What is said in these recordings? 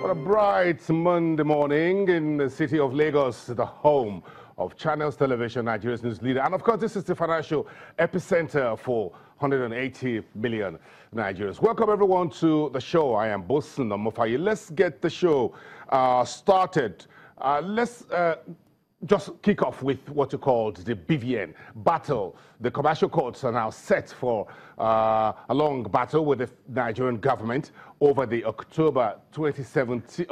What a bright Monday morning in the city of Lagos, the home of Channels Television, Nigeria's news leader. And of course, this is the financial epicenter for 180 million Nigerians. Welcome everyone to the show. I am Bosun Mofayi. Let's get the show started. Let's just kick off with what you called the BVN battle. The commercial courts are now set for a long battle with the Nigerian government over the October 17,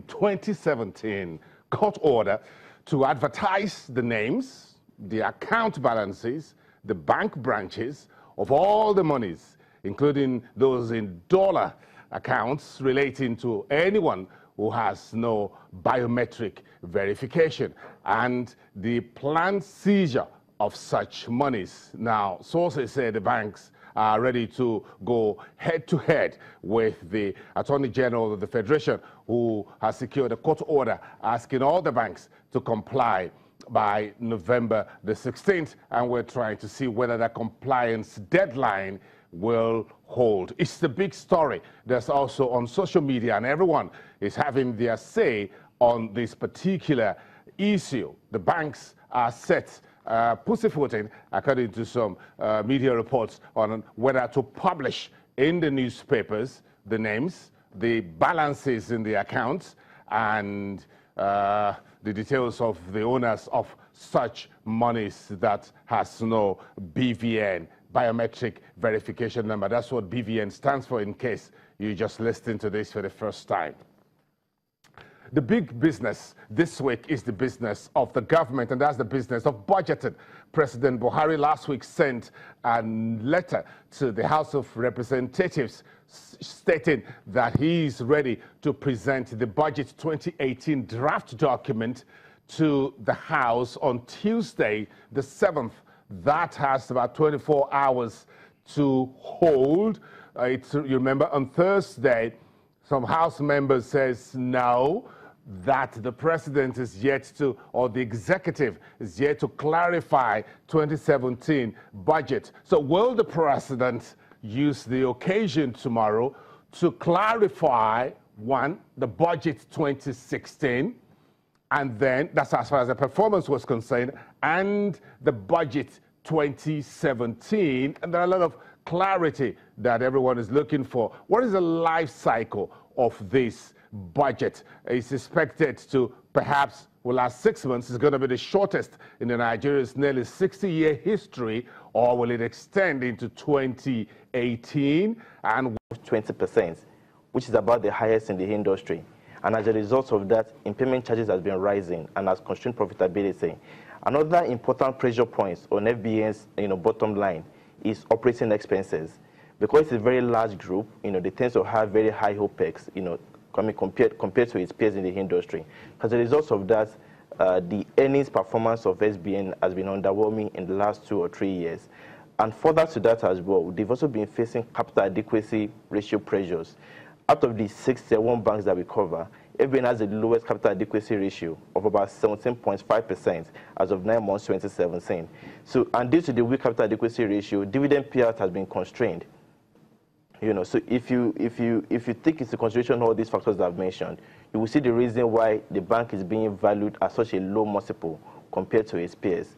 2017 court order to advertise the names, the account balances, the bank branches of all the monies, including those in dollar accounts relating to anyone who has no biometric verification, and the planned seizure of such monies. Now, sources say the banks are ready to go head-to-head with the Attorney General of the Federation, who has secured a court order asking all the banks to comply by November the 16th, and we're trying to see whether that compliance deadline will hold. It's the big story that's also on social media, and everyone is having their say on this particular issue. The banks are set pussyfooting, according to some media reports, on whether to publish in the newspapers the names, the balances in the accounts, and the details of the owners of such monies that has no BVN, biometric verification number. That's what BVN stands for, in case you just listened to this for the first time. The big business this week is the business of the government, and that's the business of budgeting. President Buhari last week sent a letter to the House of Representatives stating that he's ready to present the Budget 2018 draft document to the House on Tuesday, the 7th. That has about 24 hours to hold. You remember, on Thursday, some House members says no, that the president is yet to, or the executive is yet to clarify 2017 budget. So will the president use the occasion tomorrow to clarify, one, the budget 2016, and then, that's as far as the performance was concerned, and the budget 2017, and there are a lot of clarity that everyone is looking for. What is the life cycle of this budget? It's expected to perhaps will last 6 months. It's going to be the shortest in the Nigeria's nearly 60-year history, or will it extend into 2018? And 20%, which is about the highest in the industry. And as a result of that, impairment charges has been rising and has constrained profitability. Another important pressure point on FBN's bottom line is operating expenses. Because it's a very large group, they tend to have very high OPEX, compared to its peers in the industry. As a result of that, the earnings performance of SBN has been underwhelming in the last 2 or 3 years. And further to that as well, they've also been facing capital adequacy ratio pressures. Out of the 61 banks that we cover, FBN has the lowest capital adequacy ratio of about 17.5% as of 9 months 2017. So, and due to the weak capital adequacy ratio, dividend payout has been constrained. So if you take into consideration all these factors that I've mentioned, you will see the reason why the bank is being valued at such a low multiple compared to its peers.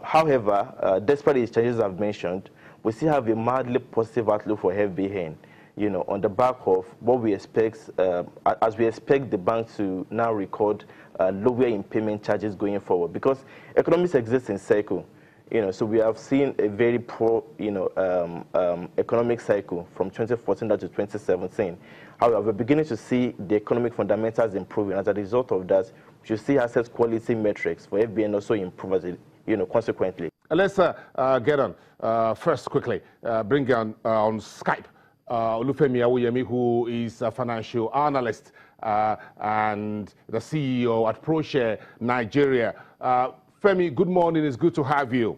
However, despite the changes I've mentioned, we still have a mildly positive outlook for FBN. On the back of what we expect, as we expect the bank to now record lower impairment charges going forward, because economics exists in cycle. So we have seen a very poor, economic cycle from 2014 to 2017. However, we're beginning to see the economic fundamentals improving. As a result of that, we should see asset quality metrics for FBN also improve as consequently. Let's get on first quickly. Bring on Skype Olufemi Awoyemi, who is a financial analyst and the CEO at ProShare Nigeria. Femi, good morning. It's good to have you.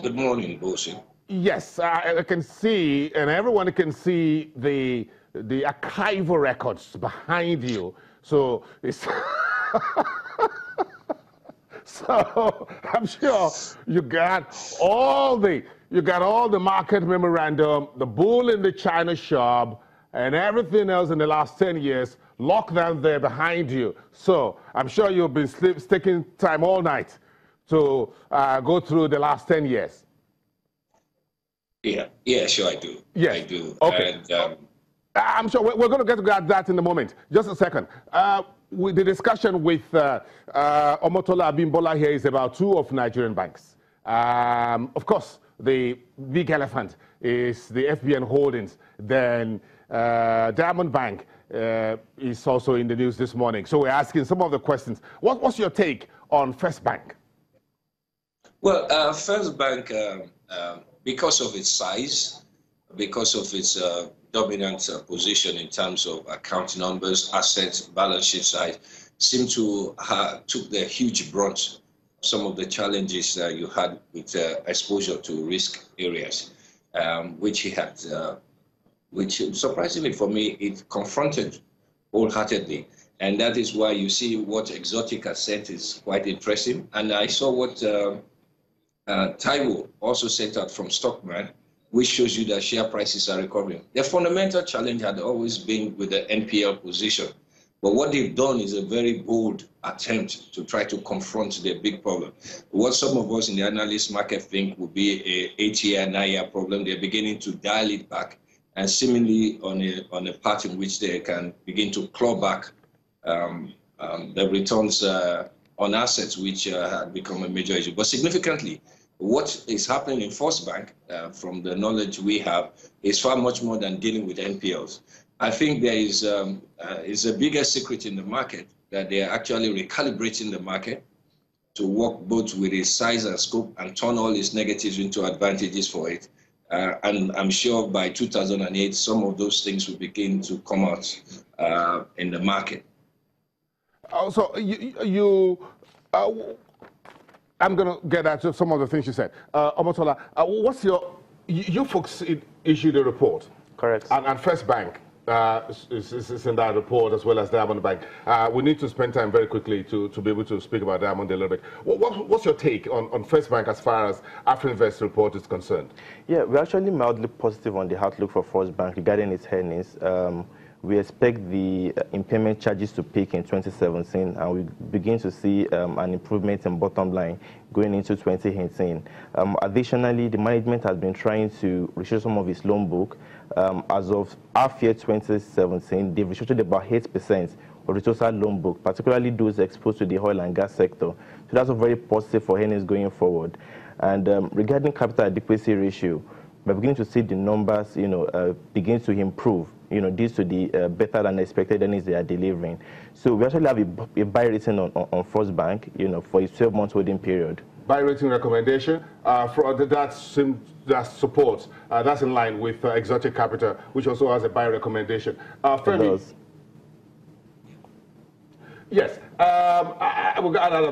Good morning, Bosi. Yes, I can see, and everyone can see the archival records behind you. So it's so I'm sure you got all the market memorandum, the bull in the China shop, and everything else in the last 10 years, lock them there behind you. So I'm sure you've been taking time all night to go through the last 10 years. Yeah, sure I do. Yes. I do. Okay. And, I'm sure we're going to get to that in a moment. Just a second. With the discussion with Omotola Abimbola here is about two of Nigerian banks. Of course, the big elephant is the FBN Holdings. Then Diamond Bank is also in the news this morning. So we're asking some of the questions. What's your take on First Bank? well, First Bank, because of its size, because of its dominant position in terms of account numbers, assets, balance sheet size, seem to took the huge brunt some of the challenges you had with exposure to risk areas, which he had, which surprisingly for me, it confronted wholeheartedly. And that is why you see what Exotica said is quite interesting. And I saw what Taiwo also sent out from Stockman, which shows you that share prices are recovering. The fundamental challenge had always been with the NPL position. But what they've done is a very bold attempt to try to confront the big problem. What some of us in the analyst market think would be a 8-year, 9-year problem, they're beginning to dial it back and seemingly on a path in which they can begin to claw back the returns on assets, which had become a major issue. But significantly, what is happening in First Bank, from the knowledge we have, is far much more than dealing with NPLs. I think there is a bigger secret in the market that they are actually recalibrating the market to work both with its size and scope and turn all its negatives into advantages for it. And I'm sure by 2008, some of those things will begin to come out in the market. So I'm going to get at some of the things you said. Omotola, what's you folks issued a report. Correct. And First Bank is in that report, as well as Diamond Bank. We need to spend time very quickly to be able to speak about Diamond a little bit. What's your take on First Bank as far as AfriInvest report is concerned? Yeah, we're actually mildly positive on the outlook for First Bank regarding its earnings. We expect the impairment charges to peak in 2017, and we begin to see an improvement in bottom line going into 2018. Additionally, the management has been trying to restructure some of its loan book. As of half year 2017, they've restructured about 8% of the total loan book, particularly those exposed to the oil and gas sector. So that's a very positive for earnings going forward. And regarding capital adequacy ratio, we're beginning to see the numbers, begin to improve, due to the better than expected earnings they are delivering. So we actually have a buy rating on First Bank, for a 12-month holding period. Buy rating recommendation for that supports, that's in line with Exotic Capital, which also has a buy recommendation. Femi, yes, we got a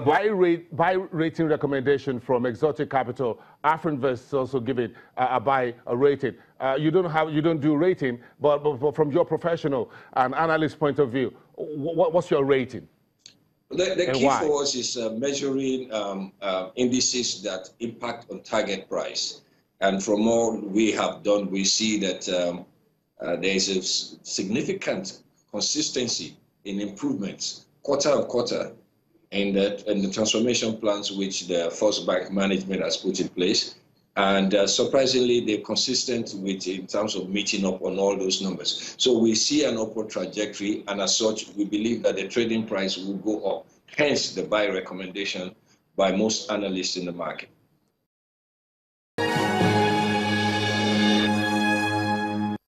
buy rating recommendation from Exotic Capital. AfriInvest also giving a buy rating. You don't do rating, but from your professional and analyst point of view, what's your rating? The key for us is measuring indices that impact on target price. And from all we have done, we see that there is a significant consistency in improvements quarter on quarter in the transformation plans which the First Bank management has put in place. And surprisingly, they're consistent with in terms of meeting up on all those numbers. So we see an upward trajectory, and as such, we believe that the trading price will go up. Hence, the buy recommendation by most analysts in the market.